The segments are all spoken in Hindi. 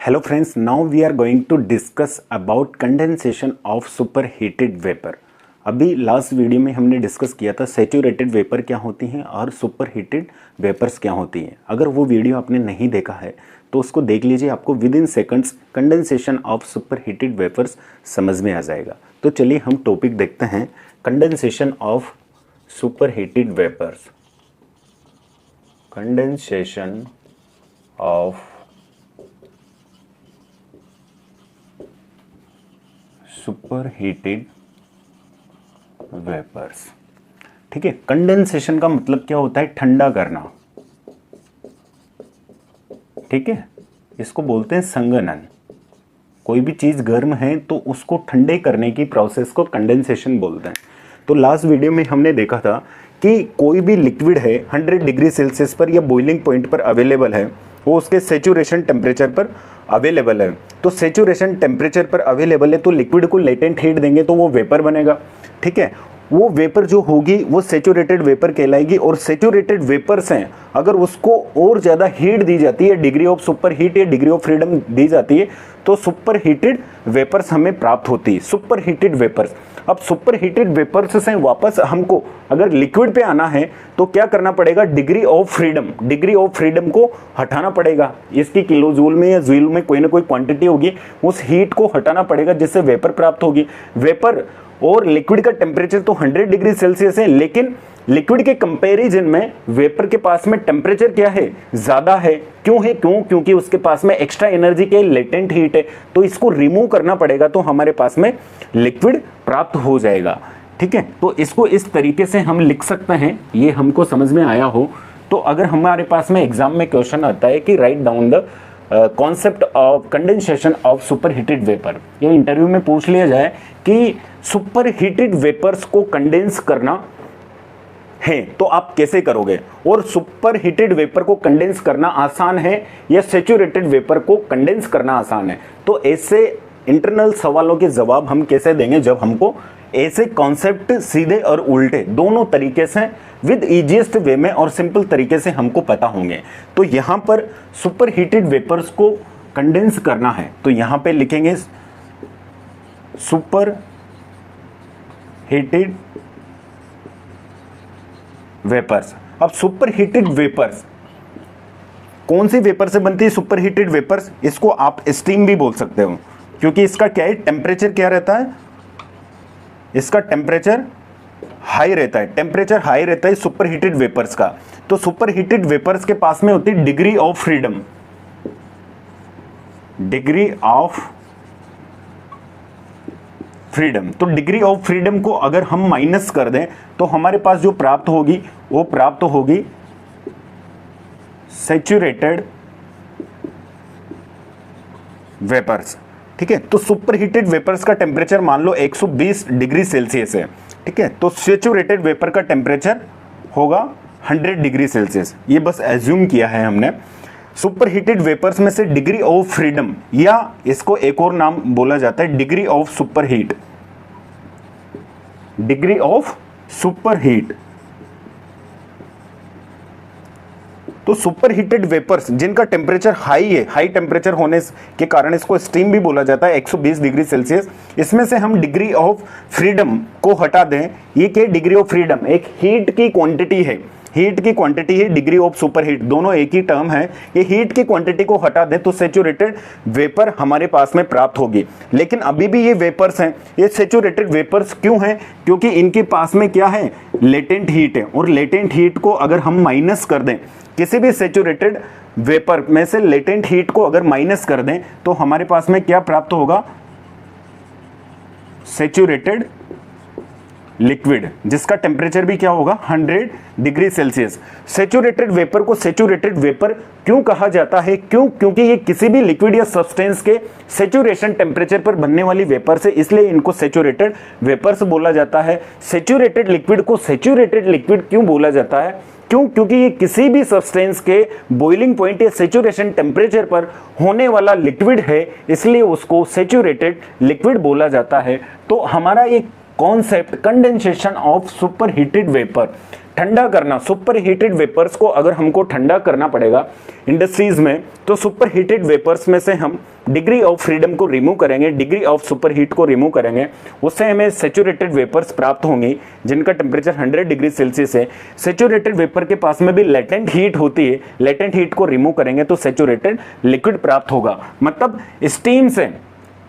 Hello friends, now we are going to discuss about condensation of superheated vapor। अभी लास्ट वीडियो में हमने डिस्कस किया था सैचुरेटेड वेपर क्या होती हैं और सुपरहीटेड वेपर्स क्या होती हैं। अगर वो वीडियो आपने नहीं देखा है तो उसको देख लीजिए, आपको within seconds condensation of superheated vapours समझ में आ जाएगा। तो चलिए हम टॉपिक देखते हैं, condensation of superheated vapours. Condensation of superheated vapours. ठीक है, कंडेंसेशन का मतलब क्या होता है? ठंडा करना। ठीक है, इसको बोलते हैं संघनन। कोई भी चीज गर्म है तो उसको ठंडे करने की प्रोसेस को कंडेंसेशन बोलते हैं। तो लास्ट वीडियो में हमने देखा था कि कोई भी लिक्विड है 100 डिग्री सेल्सियस पर या बॉइलिंग पॉइंट पर अवेलेबल है, वो उसके सेचुरेशन टेम्परेचर पर अवेलेबल है। तो सेचुरेशन टेम्परेचर पर अवेलेबल है तो लिक्विड को लेटेंट हीट देंगे तो वो वेपर बनेगा। ठीक है, वो वेपर जो होगी वो सेचुरेटेड वेपर कहलाएगी। और सेचुरेटेड वेपर्स हैं, अगर उसको और ज़्यादा हीट दी जाती है, डिग्री ऑफ सुपर हीट या डिग्री ऑफ फ्रीडम दी जाती है, तो सुपर हीटेड वेपर्स हमें प्राप्त होती है, सुपर हीटेड वेपर्स। अब सुपर हीटेड वेपर्स से वापस हमको अगर लिक्विड पे आना है तो क्या करना पड़ेगा? डिग्री ऑफ फ्रीडम को हटाना पड़ेगा। इसकी किलो जूल में या जूल में कोई ना कोई क्वांटिटी होगी, उस हीट को हटाना पड़ेगा जिससे वेपर प्राप्त होगी। वेपर और लिक्विड का टेम्परेचर तो 100 डिग्री सेल्सियस है, लेकिन लिक्विड के कंपैरिजन में वेपर के पास में टेम्परेचर क्या है? ज्यादा है। क्योंकि उसके पास में एक्स्ट्रा एनर्जी के लेटेंट हीट है, तो इसको रिमूव करना पड़ेगा तो हमारे पास में लिक्विड प्राप्त हो जाएगा। ठीक है, तो इसको इस तरीके से हम लिख सकते हैं, ये हमको समझ में आया हो तो। अगर हमारे पास में एग्जाम में क्वेश्चन आता है कि write down the concept of condensation of superheated vapour, ये इंटरव्यू में पूछ लिया जाए कि सुपरहीटेड वेपर्स को कंडेंस करना है तो आप कैसे करोगे, और सुपरहीटेड वेपर को कंडेंस करना आसान है या सैचुरेटेड वेपर को कंडेंस करना आसान है। तो ऐसे इंटरनल सवालों के जवाब हम कैसे देंगे जब हमको ऐसे कॉन्सेप्ट सीधे और उल्टे दोनों तरीके से विद इजीएस्ट वे में और सिंपल तरीके से हमको पता होंगे। तो यहां पर सुपरहीटेड वेपर्स को कंडेंस करना है तो यहां पे लिखेंगे सुपर हीटेड वेपर्स। अब सुपरहीटेड वेपर्स कौन सी वेपर से बनती है? सुपरहीटेड वेपर्स, इसको आप स्टीम भी बोल सकते हो, क्योंकि इसका क्या है? टेम्परेचर क्या रहता है? इसका टेम्परेचर हाई रहता है। टेम्परेचर हाई रहता है सुपरहीटेड वेपर्स का। तो सुपरहीटेड वेपर्स के पास में होती है degree of freedom. Degree of freedom, तो डिग्री ऑफ फ्रीडम को अगर हम माइनस कर दें तो हमारे पास जो प्राप्त होगी वो प्राप्त होगी सैचुरेटेड वेपर्स। ठीक है, तो सुपरहीटेड वेपर्स का टेम्परेचर मान लो 120 डिग्री सेल्सियस है। ठीक है, तो सैचुरेटेड वेपर का टेम्परेचर होगा 100 डिग्री सेल्सियस। ये बस एज्यूम किया है हमने। सुपरहीटेड वेपर्स में से डिग्री ऑफ फ्रीडम, या इसको एक और नाम बोला जाता है degree of superheat. Degree of superheat, तो सुपरहीटेड वेपर्स जिनका टेम्परेचर हाई है, हाई टेम्परेचर होने के कारण इसको स्टीम भी बोला जाता है, 120 डिग्री सेल्सियस। इसमें से हम डिग्री ऑफ फ्रीडम को हटा दें। ये क्या? डिग्री ऑफ फ्रीडम एक हीट की क्वांटिटी है, हीट की क्वांटिटी है डिग्री ऑफ सुपरहीट, दोनों एक ही टर्म है। ये हीट की क्वांटिटी को हटा दें तो सैचुरेटेड वेपर हमारे पास में प्राप्त होगी। लेकिन अभी भी ये वेपर्स हैं, ये सैचुरेटेड वेपर्स क्यों हैं? क्योंकि इनके पास में क्या है? लेटेंट हीट है। और लेटेंट हीट को अगर हम माइनस कर दें, किसी भी सैचुरेटेड वेपर में से लेटेंट हीट को अगर माइनस कर दें तो हमारे पास में क्या प्राप्त होगा? सैचुरेटेड लिक्विड, जिसका टेम्परेचर भी क्या होगा? 100 डिग्री सेल्सियस। सैचुरेटेड वेपर को सैचुरेटेड वेपर क्यों कहा जाता है? क्योंकि ये किसी भी लिक्विड या सब्सटेंस के सैचुरेशन टेम्परेचर पर बनने वाली वेपर्स है, इसलिए इनको सैचुरेटेड वेपर्स बोला जाता है। सैचुरेटेड लिक्विड को सैचुरेटेड लिक्विड क्यों बोला जाता है? क्योंकि ये किसी भी सब्सटेंस के बॉइलिंग पॉइंट या सैचुरेशन टेम्परेचर पर होने वाला लिक्विड है, इसलिए उसको सैचुरेटेड लिक्विड बोला जाता है। तो हमारा एक concept condensation of super heated vapour. ठंडा करना, सुपर हीटेड वेपर्स को अगर हमको ठंडा करना पड़ेगा इंडस्ट्रीज में, तो सुपर हीटेड वेपर्स में से हम डिग्री ऑफ फ्रीडम को रिमूव करेंगे, डिग्री ऑफ सुपर हीट को रिमूव करेंगे, उससे हमें सेचुरेटेड वेपर्स प्राप्त होंगी जिनका टेम्परेचर 100 डिग्री सेल्सियस है। सेचुरेटेड वेपर के पास में भी लेटेंट हीट होती है, लेटेंट हीट को रिमूव करेंगे तो सेचुरेटेड लिक्विड प्राप्त होगा। मतलब स्टीम से,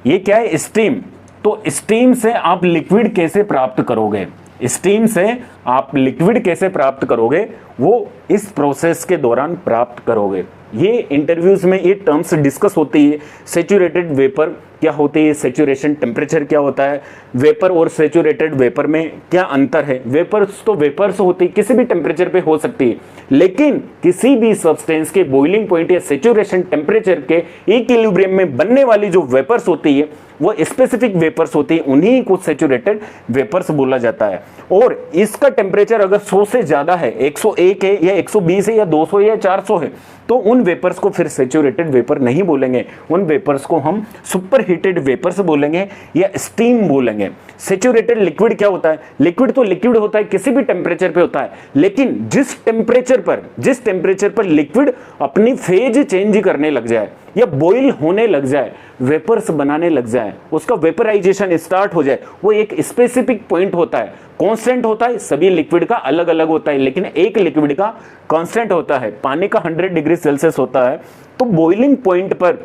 ये क्या है स्टीम, तो स्टीम से आप लिक्विड कैसे प्राप्त करोगे, स्टीम से आप लिक्विड कैसे प्राप्त करोगे वो इस प्रोसेस के दौरान प्राप्त करोगे। ये इंटरव्यूज में ये टर्म्स डिस्कस होती है। सेचुरेटेड वेपर क्या होती है, सेचुरेशन टेम्परेचर क्या होता है, वेपर और सेचुरेटेड वेपर में क्या अंतर है। वेपर्स तो वेपर्स होती है, किसी भी टेम्परेचर पे हो सकती है, लेकिन किसी भी सब्सटेंस के बॉइलिंग पॉइंट या सेचुरेशन टेम्परेचर के इक्विलिब्रियम में बनने वाली जो वेपर्स होती है वो स्पेसिफिक वेपर्स होती है, उन्हीं को सेचुरेटेड वेपर्स बोला जाता है। और इसका टेम्परेचर अगर 100 से ज्यादा है, 101 है या 120 है या 200 या 400 है, तो उन वेपर्स को फिर सेचुरेटेड वेपर नहीं बोलेंगे, उन वेपर्स को हम सुपर हीटेड वेपर्स बोलेंगे या स्टीम बोलेंगे। सेचुरेटेड लिक्विड क्या होता है, लिक्विड तो लिक्विड होता है, किसी भी टेम्परेचर पे होता है, लेकिन जिस टेम्परेचर पर लिक्विड अपनी फेज चेंज करने लग जाए या बॉईल होने लग जाए, वेपर्स बनाने लग जाए, उसका वेपराइजेशन स्टार्ट हो जाए, वो एक स्पेसिफिक पॉइंट होता है, कांस्टेंट होता है। सभी लिक्विड का अलग अलग होता है, लेकिन एक लिक्विड का कांस्टेंट होता है, पानी का 100 डिग्री सेल्सियस होता है। तो बॉइलिंग पॉइंट पर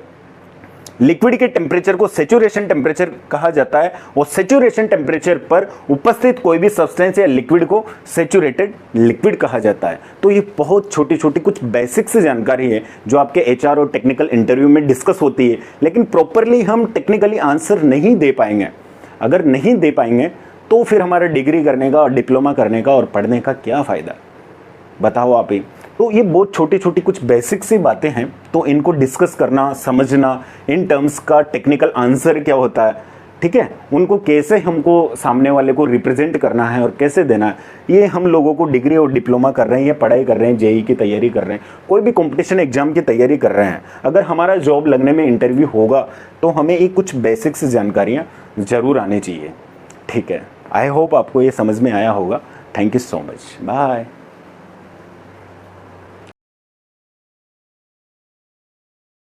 लिक्विड के टेम्परेचर को सेचुरेशन टेम्परेचर कहा जाता है, और सेचुरेशन टेम्परेचर पर उपस्थित कोई भी सब्सटेंस या लिक्विड को सेचुरेटेड लिक्विड कहा जाता है। तो ये बहुत छोटी छोटी कुछ बेसिक्स जानकारी है जो आपके एचआर और टेक्निकल इंटरव्यू में डिस्कस होती है, लेकिन प्रॉपरली हम टेक्निकली आंसर नहीं दे पाएंगे। अगर नहीं दे पाएंगे तो फिर हमारा डिग्री करने का और डिप्लोमा करने का और पढ़ने का क्या फ़ायदा, बताओ आप ही। तो ये बहुत छोटी छोटी कुछ बेसिक सी बातें हैं, तो इनको डिस्कस करना, समझना, इन टर्म्स का टेक्निकल आंसर क्या होता है, ठीक है, उनको कैसे हमको सामने वाले को रिप्रेजेंट करना है और कैसे देना है, ये हम लोगों को डिग्री और डिप्लोमा कर रहे हैं या पढ़ाई कर रहे हैं, जेई की तैयारी कर रहे हैं, कोई भी कंपटीशन एग्जाम की तैयारी कर रहे हैं, अगर हमारा जॉब लगने में इंटरव्यू होगा तो हमें ये कुछ बेसिक्स जानकारियाँ ज़रूर आनी चाहिए। ठीक है, आई होप आपको ये समझ में आया होगा। Thank you so much, bye.